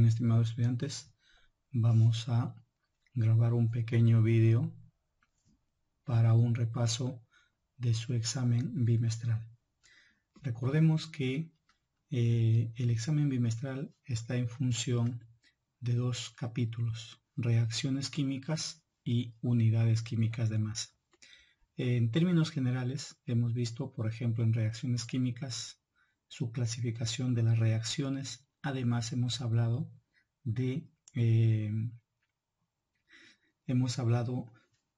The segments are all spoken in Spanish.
Bien, estimados estudiantes, vamos a grabar un pequeño vídeo para un repaso de su examen bimestral. Recordemos que el examen bimestral está en función de dos capítulos, reacciones químicas y unidades químicas de masa. En términos generales, hemos visto, por ejemplo, en reacciones químicas, su clasificación de las reacciones. Además, hemos hablado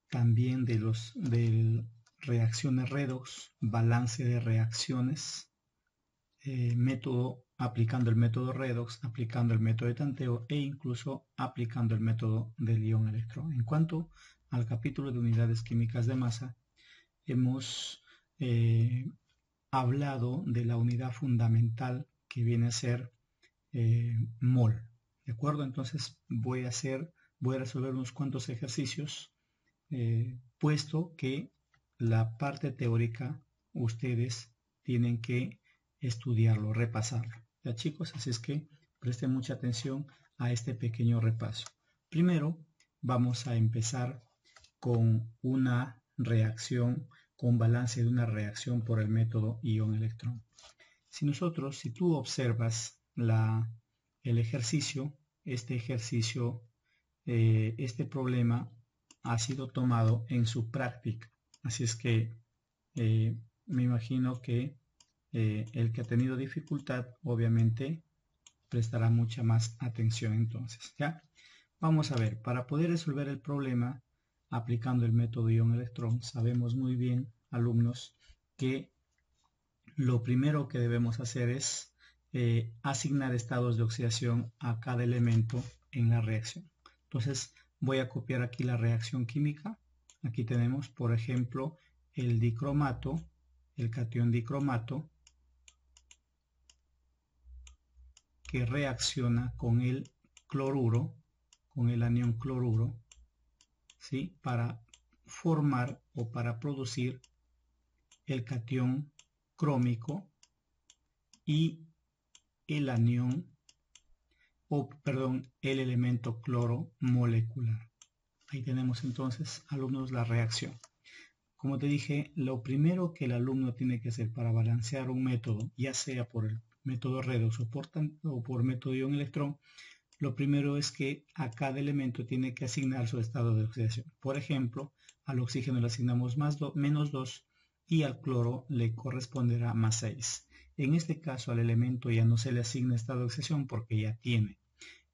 también de reacciones redox, balance de reacciones, aplicando el método redox, aplicando el método de tanteo e incluso aplicando el método del ion-electrón. En cuanto al capítulo de unidades químicas de masa, hemos hablado de la unidad fundamental que viene a ser mol. ¿De acuerdo? Entonces voy a resolver unos cuantos ejercicios, puesto que la parte teórica ustedes tienen que estudiarlo, repasarlo. ¿Ya, chicos? Así es que presten mucha atención a este pequeño repaso. Primero vamos a empezar con una reacción, con balance de una reacción por el método ion-electrón. Si tú observas el ejercicio, este problema ha sido tomado en su práctica. Así es que me imagino que el que ha tenido dificultad, obviamente, prestará mucha más atención entonces. ¿Ya? Vamos a ver, para poder resolver el problema aplicando el método ion-electrón, sabemos muy bien, alumnos, que lo primero que debemos hacer es asignar estados de oxidación a cada elemento en la reacción. Entonces voy a copiar aquí la reacción química. Aquí tenemos, por ejemplo, el dicromato, el catión dicromato, que reacciona con el cloruro, con el anión cloruro, ¿sí? Para formar o para producir el catión crómico y el el elemento cloro molecular. Ahí tenemos entonces, alumnos, la reacción. Como te dije, lo primero que el alumno tiene que hacer para balancear un método, ya sea por el método redox o por método ion-electrón, lo primero es que a cada elemento tiene que asignar su estado de oxidación. Por ejemplo, al oxígeno le asignamos menos 2 y al cloro le corresponderá más 6. En este caso al elemento ya no se le asigna estado de oxidación porque ya tiene.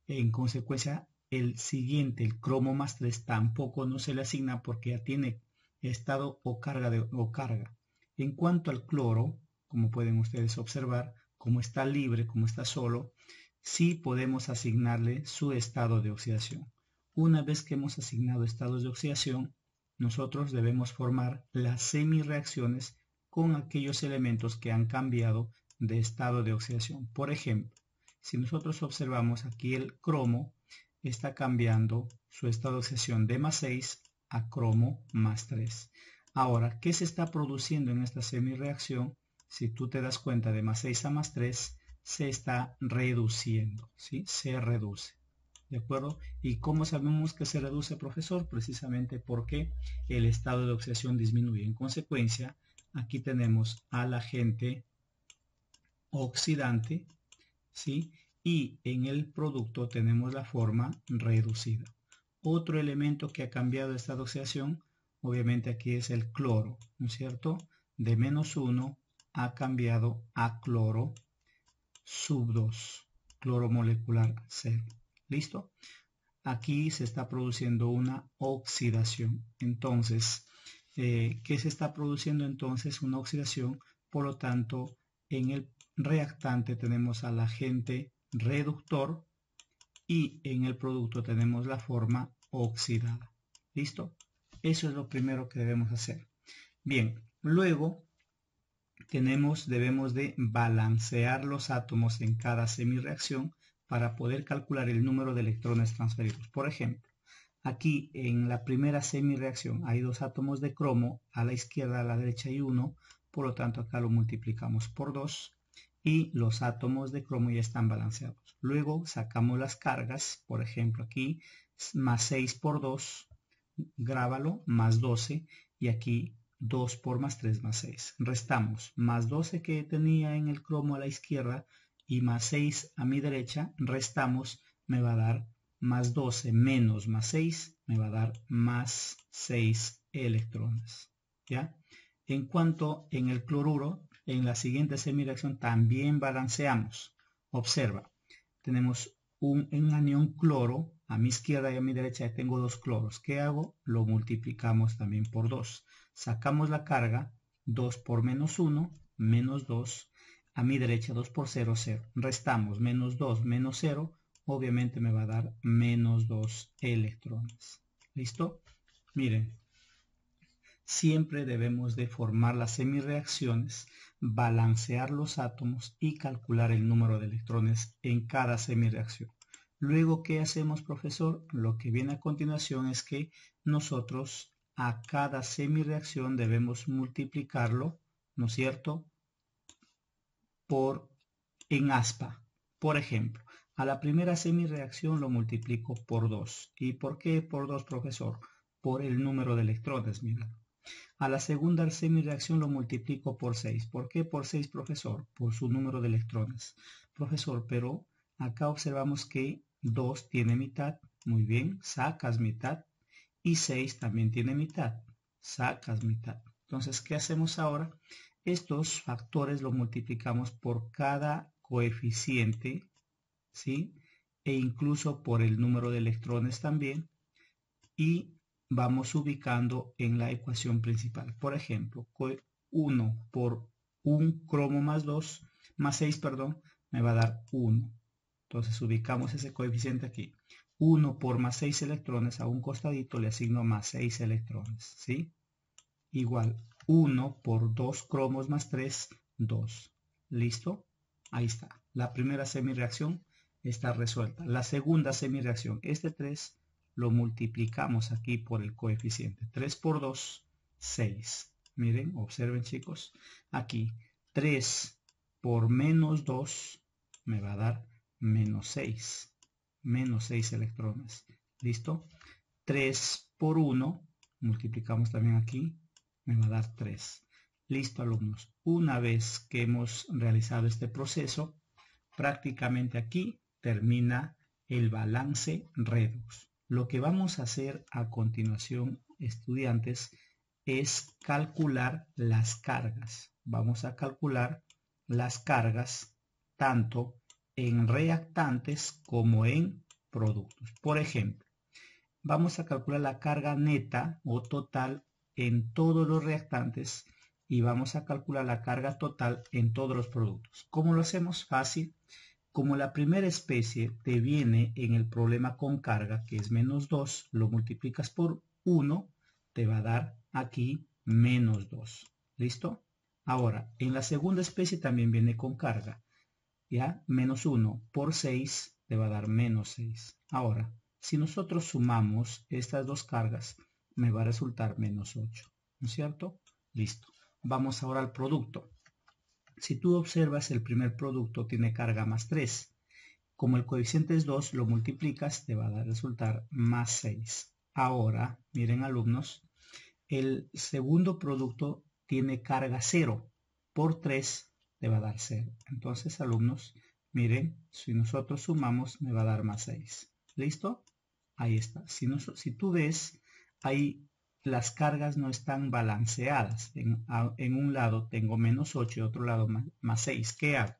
En consecuencia, el siguiente, el cromo más 3, tampoco no se le asigna porque ya tiene estado o carga. En cuanto al cloro, como pueden ustedes observar, como está libre, como está solo, sí podemos asignarle su estado de oxidación. Una vez que hemos asignado estados de oxidación, nosotros debemos formar las semireacciones con aquellos elementos que han cambiado de estado de oxidación. Por ejemplo, si nosotros observamos aquí el cromo, está cambiando su estado de oxidación de más 6 a cromo más 3. Ahora, ¿qué se está produciendo en esta semireacción? Si tú te das cuenta, de más 6 a más 3, se está reduciendo, ¿sí? Se reduce, ¿de acuerdo? ¿Y cómo sabemos que se reduce, profesor? Precisamente porque el estado de oxidación disminuye. En consecuencia, aquí tenemos al agente oxidante, ¿sí? Y en el producto tenemos la forma reducida. Otro elemento que ha cambiado de estado de oxidación, obviamente aquí es el cloro, ¿no es cierto? De menos 1 ha cambiado a cloro sub 2, cloro molecular 0. ¿Listo? Aquí se está produciendo una oxidación. Entonces, ¿qué se está produciendo entonces? Una oxidación. Por lo tanto, en el reactante tenemos al agente reductor y en el producto tenemos la forma oxidada. ¿Listo? Eso es lo primero que debemos hacer. Bien, luego debemos de balancear los átomos en cada semireacción para poder calcular el número de electrones transferidos. Por ejemplo, aquí en la primera semireacción hay 2 átomos de cromo, a la izquierda, a la derecha hay 1, por lo tanto acá lo multiplicamos por 2 y los átomos de cromo ya están balanceados. Luego sacamos las cargas, por ejemplo aquí, más 6 por 2, grábalo, más 12, y aquí 2 por más 3 más 6. Restamos más 12 que tenía en el cromo a la izquierda y más 6 a mi derecha, restamos, me va a dar más 12 menos más 6, me va a dar más 6 electrones. ¿Ya? En cuanto en el cloruro, en la siguiente semireacción también balanceamos. Observa, tenemos un anión cloro, a mi izquierda y a mi derecha tengo dos cloros. ¿Qué hago? Lo multiplicamos también por 2. Sacamos la carga, 2 por menos 1, menos 2. A mi derecha 2 por 0, 0. Restamos menos 2 menos 0, obviamente me va a dar menos 2 electrones. ¿Listo? Miren, siempre debemos de formar las semirreacciones, balancear los átomos y calcular el número de electrones en cada semirreacción. Luego, ¿qué hacemos, profesor? Lo que viene a continuación es que nosotros a cada semirreacción debemos multiplicarlo, ¿no es cierto?, en aspa. Por ejemplo, a la primera semirreacción lo multiplico por 2. ¿Y por qué por 2, profesor? Por el número de electrones, mira. A la segunda semirreacción lo multiplico por 6. ¿Por qué por 6, profesor? Por su número de electrones. Profesor, pero acá observamos que 2 tiene mitad. Muy bien, sacas mitad. Y 6 también tiene mitad. Sacas mitad. Entonces, ¿qué hacemos ahora? Estos factores lo multiplicamos por cada coeficiente, ¿sí? E incluso por el número de electrones también. Y vamos ubicando en la ecuación principal. Por ejemplo, 1 por 1 cromo más 2, más 6, perdón, me va a dar 1. Entonces ubicamos ese coeficiente aquí. 1 por más 6 electrones a un costadito le asigno más 6 electrones, ¿sí? Igual 1 por 2 cromos más 3, 2. ¿Listo? Ahí está. La primera semirreacción está resuelta. La segunda semirreacción, este 3 lo multiplicamos aquí por el coeficiente. 3 por 2, 6. Miren, observen, chicos. Aquí 3 por menos 2 me va a dar menos 6. Menos 6 electrones. ¿Listo? 3 por 1, multiplicamos también aquí, me va a dar 3. Listo, alumnos. Una vez que hemos realizado este proceso, prácticamente aquí termina el balance redox. Lo que vamos a hacer a continuación, estudiantes, es calcular las cargas. Vamos a calcular las cargas tanto en reactantes como en productos. Por ejemplo, vamos a calcular la carga neta o total en todos los reactantes y vamos a calcular la carga total en todos los productos. ¿Cómo lo hacemos? Fácil. Como la primera especie te viene en el problema con carga, que es menos 2, lo multiplicas por 1, te va a dar aquí menos 2. ¿Listo? Ahora, en la segunda especie también viene con carga. ¿Ya? Menos 1 por 6 te va a dar menos 6. Ahora, si nosotros sumamos estas dos cargas, me va a resultar menos 8. ¿No es cierto? Listo. Vamos ahora al producto. Si tú observas, el primer producto tiene carga más 3. Como el coeficiente es 2, lo multiplicas, te va a resultar más 6. Ahora, miren, alumnos, el segundo producto tiene carga 0. Por 3 te va a dar 0. Entonces, alumnos, miren, si nosotros sumamos, me va a dar más 6. ¿Listo? Ahí está. Si tú ves, ahí las cargas no están balanceadas. En un lado tengo menos 8 y otro lado más 6. ¿Qué hago?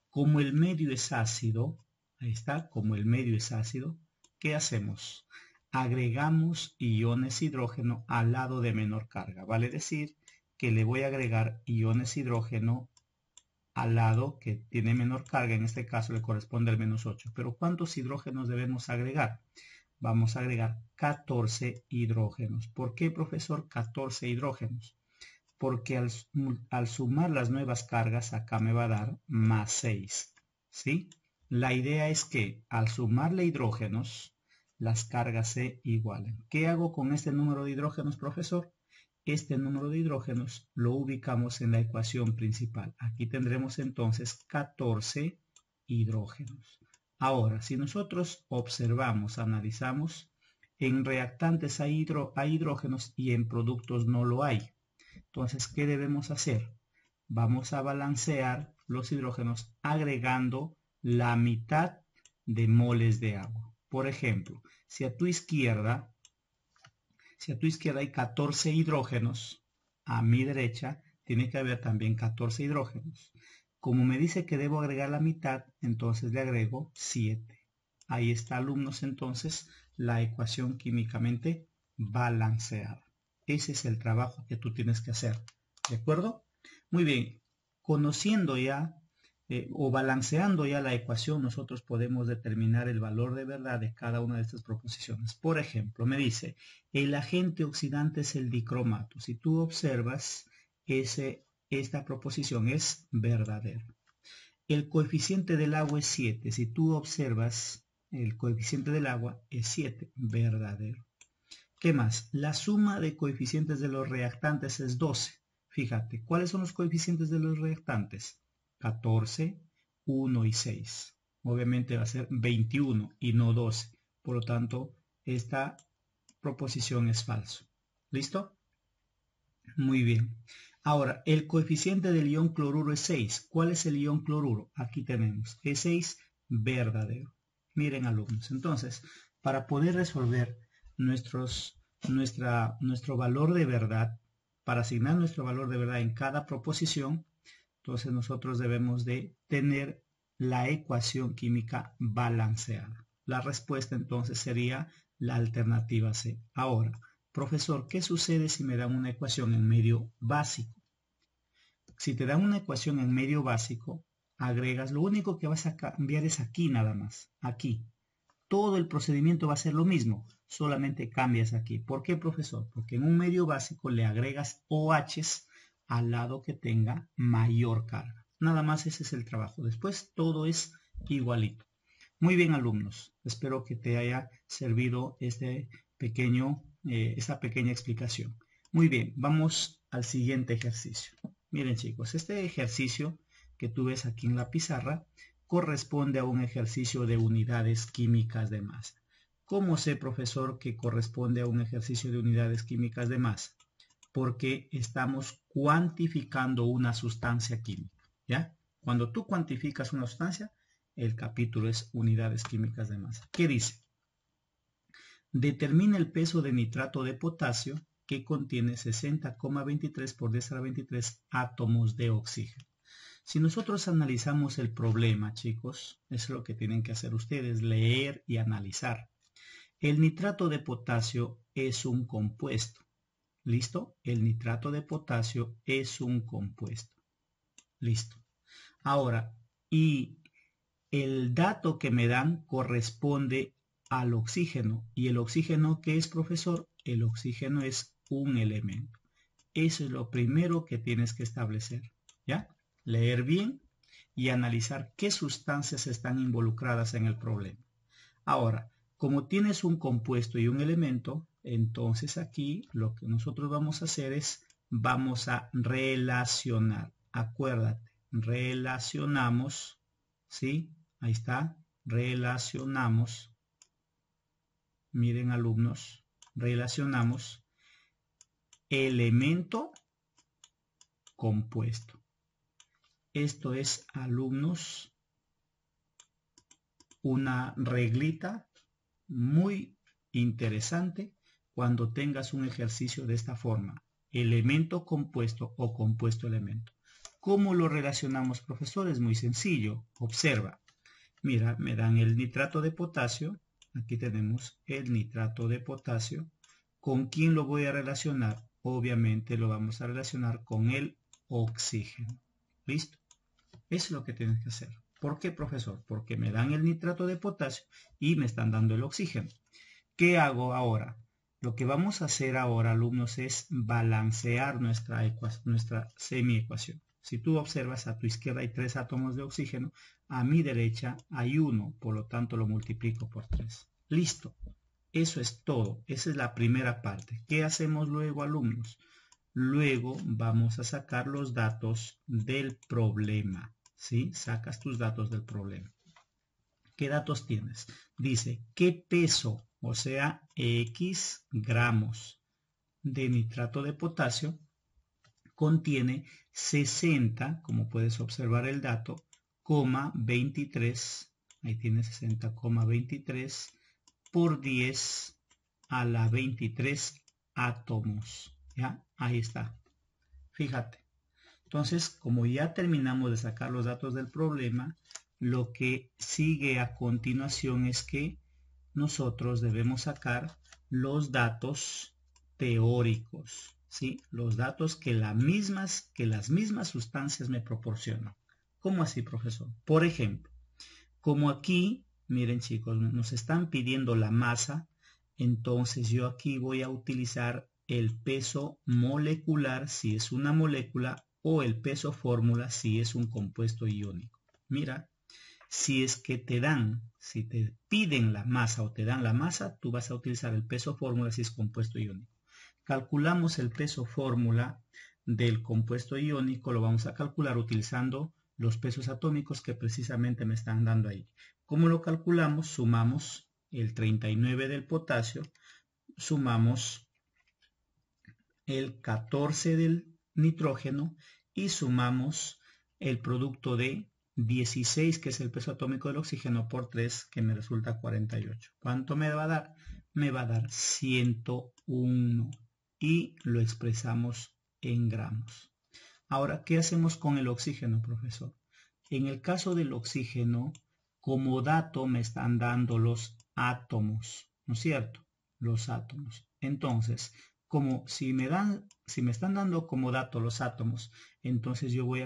Como el medio es ácido, ahí está, como el medio es ácido, ¿qué hacemos? Agregamos iones hidrógeno al lado de menor carga. Vale decir que le voy a agregar iones hidrógeno al lado que tiene menor carga, en este caso le corresponde el menos 8. Pero ¿cuántos hidrógenos debemos agregar? Vamos a agregar 14 hidrógenos. ¿Por qué, profesor, 14 hidrógenos? Porque al sumar las nuevas cargas, acá me va a dar más 6. ¿Sí? La idea es que al sumarle hidrógenos, las cargas se igualen. ¿Qué hago con este número de hidrógenos, profesor? este número de hidrógenos lo ubicamos en la ecuación principal. Aquí tendremos entonces 14 hidrógenos. Ahora, si nosotros observamos, analizamos, en reactantes hay hidrógenos y en productos no lo hay. Entonces, ¿qué debemos hacer? Vamos a balancear los hidrógenos agregando la mitad de moles de agua. Por ejemplo, si a tu izquierda hay 14 hidrógenos, a mi derecha tiene que haber también 14 hidrógenos. Como me dice que debo agregar la mitad, entonces le agrego 7. Ahí está, alumnos, entonces, la ecuación químicamente balanceada. Ese es el trabajo que tú tienes que hacer. ¿De acuerdo? Muy bien. Conociendo ya o balanceando ya la ecuación, nosotros podemos determinar el valor de verdad de cada una de estas proposiciones. Por ejemplo, me dice, el agente oxidante es el dicromato. Si tú observas, esta proposición es verdadera. El coeficiente del agua es 7. Si tú observas, el coeficiente del agua es 7, verdadero. ¿Qué más? La suma de coeficientes de los reactantes es 12. Fíjate, ¿cuáles son los coeficientes de los reactantes? 14, 1 y 6. Obviamente va a ser 21 y no 12. Por lo tanto, esta proposición es falso. ¿Listo? Muy bien. Ahora, el coeficiente del ion cloruro es 6. ¿Cuál es el ion cloruro? Aquí tenemos. Es 6, verdadero. Miren, alumnos. Entonces, para poder resolver nuestro valor de verdad, para asignar nuestro valor de verdad en cada proposición, entonces nosotros debemos de tener la ecuación química balanceada. La respuesta entonces sería la alternativa C. Ahora, profesor, ¿qué sucede si me dan una ecuación en medio básico? Si te dan una ecuación en medio básico, agregas, lo único que vas a cambiar es aquí nada más, aquí. Todo el procedimiento va a ser lo mismo, solamente cambias aquí. ¿Por qué, profesor? Porque en un medio básico le agregas OHs al lado que tenga mayor carga. Nada más ese es el trabajo. Después todo es igualito. Muy bien, alumnos. Espero que te haya servido esta pequeña explicación. Muy bien, vamos al siguiente ejercicio. Miren, chicos, este ejercicio que tú ves aquí en la pizarra corresponde a un ejercicio de unidades químicas de masa. ¿Cómo sé, profesor, que corresponde a un ejercicio de unidades químicas de masa? Porque estamos cuantificando una sustancia química, ¿ya? Cuando tú cuantificas una sustancia, el capítulo es unidades químicas de masa. ¿Qué dice? Determina el peso de nitrato de potasio que contiene 60,23 por 10 a la 23 átomos de oxígeno. Si nosotros analizamos el problema, chicos, es lo que tienen que hacer ustedes, leer y analizar. El nitrato de potasio es un compuesto. ¿Listo? El nitrato de potasio es un compuesto. Listo. Ahora, y el dato que me dan corresponde al oxígeno. ¿Y el oxígeno qué es, profesor? El oxígeno es un elemento. Eso es lo primero que tienes que establecer. ¿Ya? Leer bien y analizar qué sustancias están involucradas en el problema. Ahora, como tienes un compuesto y un elemento, entonces aquí lo que nosotros vamos a hacer es, vamos a relacionar. Acuérdate, relacionamos, ¿sí? Ahí está, relacionamos. Miren, alumnos, relacionamos elemento compuesto. Esto es, alumnos, una reglita muy interesante cuando tengas un ejercicio de esta forma. Elemento compuesto o compuesto elemento. ¿Cómo lo relacionamos, profesor? Es muy sencillo. Observa. Mira, me dan el nitrato de potasio. Aquí tenemos el nitrato de potasio. ¿Con quién lo voy a relacionar? Obviamente lo vamos a relacionar con el oxígeno. ¿Listo? Eso es lo que tienes que hacer. ¿Por qué, profesor? Porque me dan el nitrato de potasio y me están dando el oxígeno. ¿Qué hago ahora? Lo que vamos a hacer ahora, alumnos, es balancear nuestra semiecuación. Si tú observas, a tu izquierda hay 3 átomos de oxígeno, a mi derecha hay 1, por lo tanto lo multiplico por 3. Listo. Eso es todo. Esa es la primera parte. ¿Qué hacemos luego, alumnos? luego vamos a sacar los datos del problema, ¿sí? Sacas tus datos del problema. ¿Qué datos tienes? Dice, ¿qué peso, o sea, X gramos de nitrato de potasio contiene 60, como puedes observar el dato, 23, ahí tienes 60,23 por 10 a la 23 átomos? ¿Ya? Ahí está. Fíjate. Entonces, como ya terminamos de sacar los datos del problema, lo que sigue a continuación es que nosotros debemos sacar los datos teóricos, ¿sí? Los datos que las mismas sustancias me proporcionan. ¿Cómo así, profesor? Por ejemplo, como aquí, miren chicos, nos están pidiendo la masa, entonces yo aquí voy a utilizar el peso molecular si es una molécula o el peso fórmula si es un compuesto iónico. Mira, si es que si te piden la masa o te dan la masa, tú vas a utilizar el peso fórmula si es compuesto iónico. Calculamos el peso fórmula del compuesto iónico, lo vamos a calcular utilizando los pesos atómicos que precisamente me están dando ahí. ¿Cómo lo calculamos? Sumamos el 39 del potasio, sumamos el 14 del nitrógeno y sumamos el producto de 16, que es el peso atómico del oxígeno, por 3, que me resulta 48. ¿Cuánto me va a dar? Me va a dar 101 y lo expresamos en gramos. Ahora, ¿qué hacemos con el oxígeno, profesor? En el caso del oxígeno, como dato me están dando los átomos, ¿no es cierto? Los átomos. Entonces, como si me están dando como dato los átomos, entonces yo voy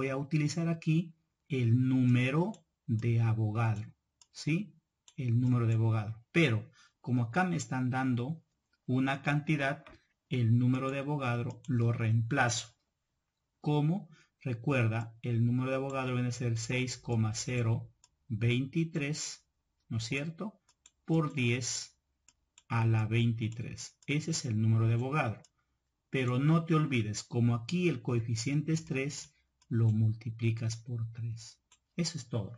a utilizar aquí el número de Avogadro, ¿sí? El número de Avogadro. Pero, como acá me están dando una cantidad, el número de Avogadro lo reemplazo. ¿Cómo? Recuerda, el número de Avogadro viene a ser 6,023, ¿no es cierto? Por 10 a la 23. Ese es el número de Avogadro. Pero no te olvides, como aquí el coeficiente es 3, lo multiplicas por 3. Eso es todo.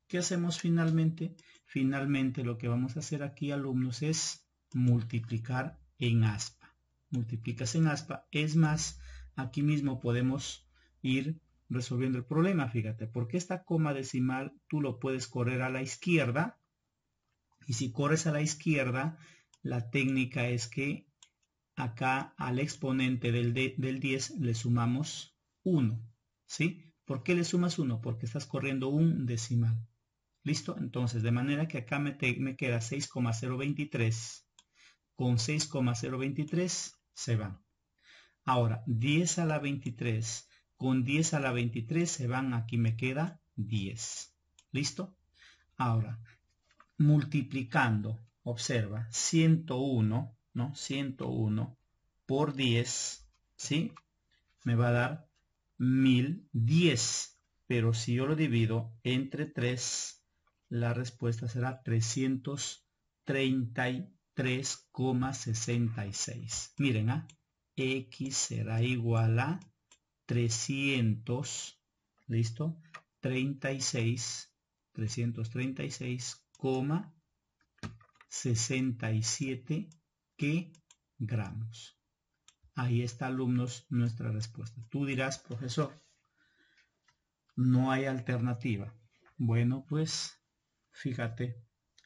¿Qué hacemos finalmente? Finalmente lo que vamos a hacer aquí, alumnos, es multiplicar en aspa. Multiplicas en aspa. Es más, aquí mismo podemos ir resolviendo el problema, fíjate, porque esta coma decimal tú lo puedes correr a la izquierda, y si corres a la izquierda, la técnica es que acá al exponente del 10 le sumamos 1, ¿sí? ¿Por qué le sumas 1? Porque estás corriendo un decimal. ¿Listo? Entonces, de manera que acá me queda 6,023. Con 6,023 se van. Ahora, 10 a la 23. Con 10 a la 23 se van. Aquí me queda 10. ¿Listo? Ahora, multiplicando, observa, 101, ¿no? 101 por 10, ¿sí? Me va a dar 1010. Pero si yo lo divido entre 3, la respuesta será 333,66. Miren, X será igual a 300, ¿listo? 336,67 gramos. Ahí está, alumnos, nuestra respuesta. Tú dirás, profesor, no hay alternativa. Bueno, pues, fíjate,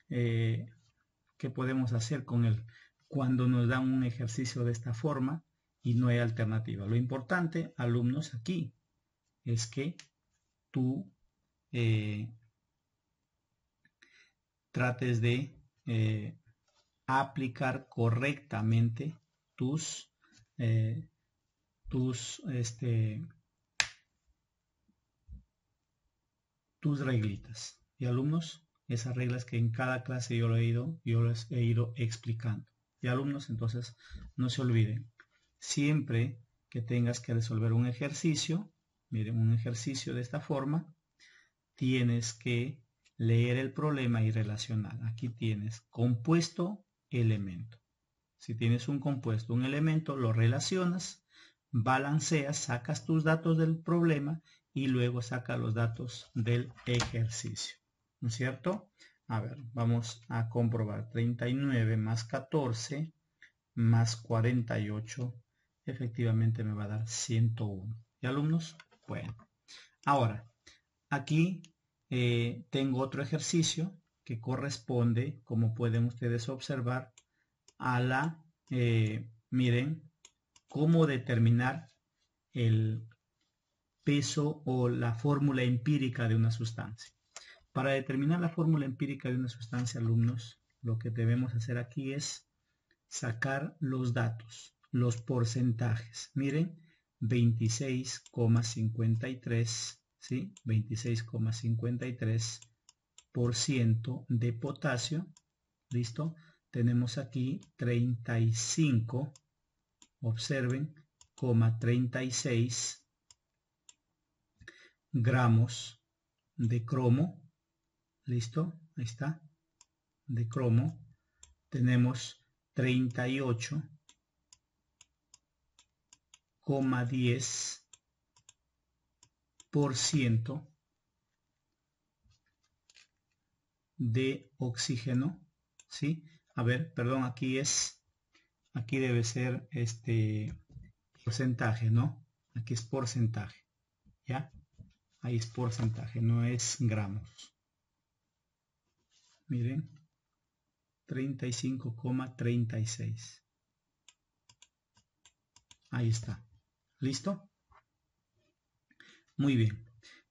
¿qué podemos hacer con él cuando nos dan un ejercicio de esta forma y no hay alternativa? Lo importante, alumnos, aquí es que tú trates de aplicar correctamente tus reglitas. Y alumnos, esas reglas que en cada clase yo les he ido explicando. Y alumnos, entonces, no se olviden, siempre que tengas que resolver un ejercicio, miren, un ejercicio de esta forma, tienes que leer el problema y relacionar. Aquí tienes compuesto, elemento. Si tienes un compuesto, un elemento, lo relacionas, balanceas, sacas tus datos del problema y luego sacas los datos del ejercicio. ¿No es cierto? A ver, vamos a comprobar. 39 más 14 más 48. Efectivamente me va a dar 101. ¿Y alumnos? Bueno. Ahora, aquí tengo otro ejercicio que corresponde, como pueden ustedes observar, a la, miren, cómo determinar el peso o la fórmula empírica de una sustancia. Para determinar la fórmula empírica de una sustancia, alumnos, lo que debemos hacer aquí es sacar los datos, los porcentajes. Miren, 26,53, ¿sí? 26,53% de potasio. ¿Listo? Tenemos aquí 35, observen, 36 gramos de cromo. ¿Listo? Ahí está. De cromo. Tenemos 38,10% de oxígeno, ¿sí? A ver, perdón, aquí debe ser porcentaje, ¿no? Aquí es porcentaje, ¿ya? Ahí es porcentaje, no es gramos. Miren, 35,36. Ahí está. ¿Listo? Muy bien.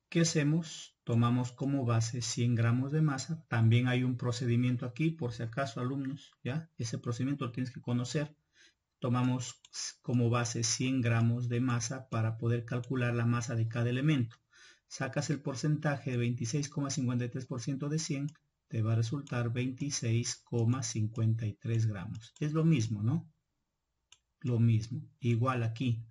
¿Qué hacemos? Tomamos como base 100 gramos de masa. También hay un procedimiento aquí, por si acaso, alumnos, ¿ya? Ese procedimiento lo tienes que conocer. Tomamos como base 100 gramos de masa para poder calcular la masa de cada elemento. Sacas el porcentaje de 26,53% de 100, te va a resultar 26,53 gramos. Es lo mismo, ¿no? Lo mismo. Igual aquí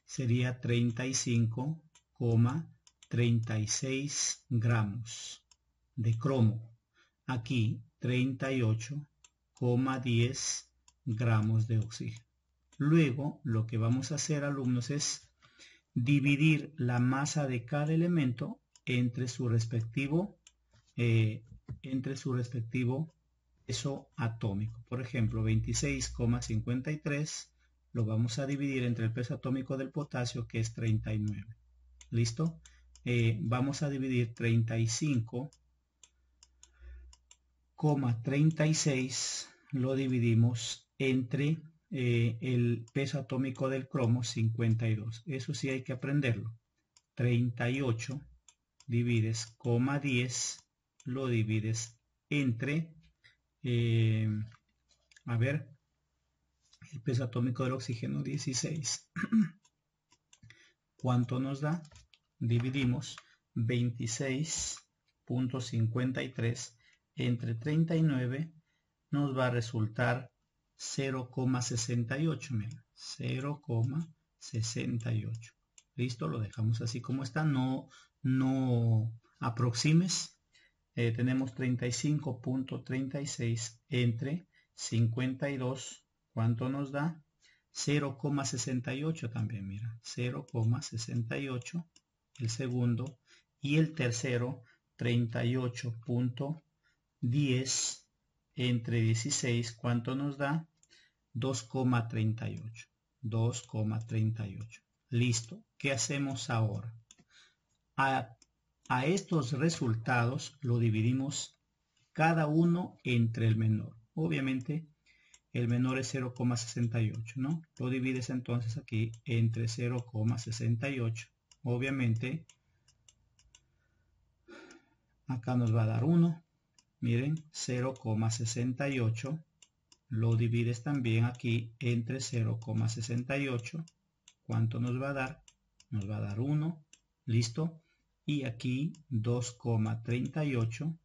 sería 35,36 gramos de cromo. Aquí 38,10 gramos de oxígeno. Luego lo que vamos a hacer, alumnos, es dividir la masa de cada elemento entre su respectivo peso atómico. Por ejemplo, 26,53 lo vamos a dividir entre el peso atómico del potasio, que es 39. ¿Listo? Vamos a dividir 35,36, lo dividimos entre el peso atómico del cromo, 52. Eso sí hay que aprenderlo. 38 divides, 10, lo divides entre, a ver, el peso atómico del oxígeno, 16. ¿Cuánto nos da? Dividimos 26,53 entre 39, nos va a resultar 0,68, miren, 0,68. ¿Listo? Lo dejamos así como está, no aproximes. Tenemos 35,36 entre 52, ¿cuánto nos da? 0,68 también, mira, 0,68 el segundo, y el tercero 38,10 entre 16, ¿cuánto nos da? 2,38. 2,38. Listo. ¿Qué hacemos ahora? A estos resultados lo dividimos cada uno entre el menor. Obviamente el menor es 0,68, ¿no? Lo divides entonces aquí entre 0,68. Obviamente acá nos va a dar 1. Miren, 0,68. Lo divides también aquí entre 0,68. ¿Cuánto nos va a dar? Nos va a dar 1. ¿Listo? Y aquí 2,38.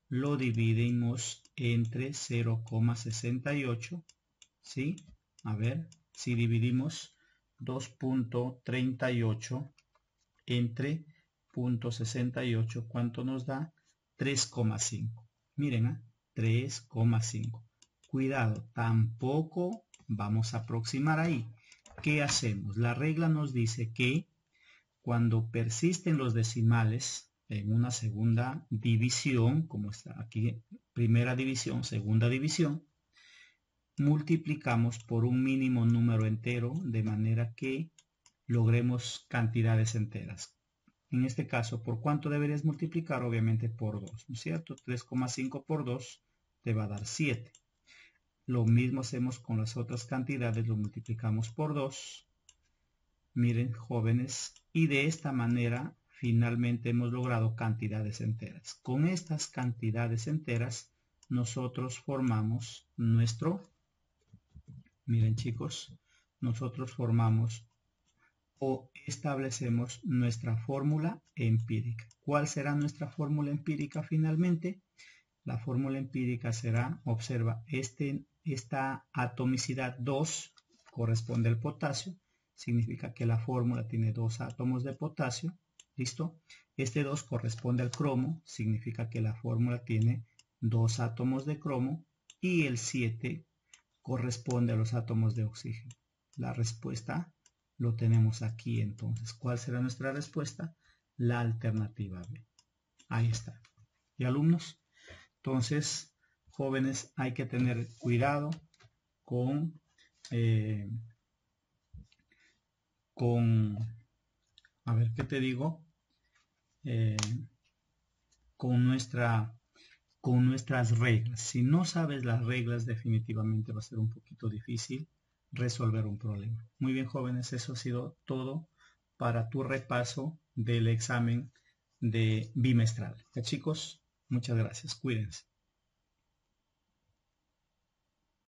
Lo dividimos entre 0,68. ¿Sí? A ver, si dividimos 2,38 entre 0,68, ¿cuánto nos da? 3,5. Miren, 3,5. Cuidado, tampoco vamos a aproximar ahí. ¿Qué hacemos? La regla nos dice que cuando persisten los decimales en una segunda división, como está aquí, primera división, segunda división, multiplicamos por un mínimo número entero de manera que logremos cantidades enteras. En este caso, ¿por cuánto deberías multiplicar? Obviamente por 2, ¿no es cierto? 3,5 por 2 te va a dar 7. Lo mismo hacemos con las otras cantidades, lo multiplicamos por 2. Miren, jóvenes, y de esta manera finalmente hemos logrado cantidades enteras. Con estas cantidades enteras nosotros formamos miren chicos, nosotros formamos o establecemos nuestra fórmula empírica. ¿Cuál será nuestra fórmula empírica finalmente? La fórmula empírica será, observa, esta atomicidad 2 corresponde al potasio, significa que la fórmula tiene 2 átomos de potasio, ¿listo? Este 2 corresponde al cromo, significa que la fórmula tiene 2 átomos de cromo, y el 7 corresponde a los átomos de oxígeno. La respuesta lo tenemos aquí entonces. ¿Cuál será nuestra respuesta? La alternativa B. Ahí está. ¿Y alumnos? Entonces, jóvenes, hay que tener cuidado con a ver, ¿qué te digo? Con nuestras reglas. Si no sabes las reglas, definitivamente va a ser un poquito difícil resolver un problema. Muy bien, jóvenes, eso ha sido todo para tu repaso del examen de bimestral. Ya, chicos, muchas gracias. Cuídense.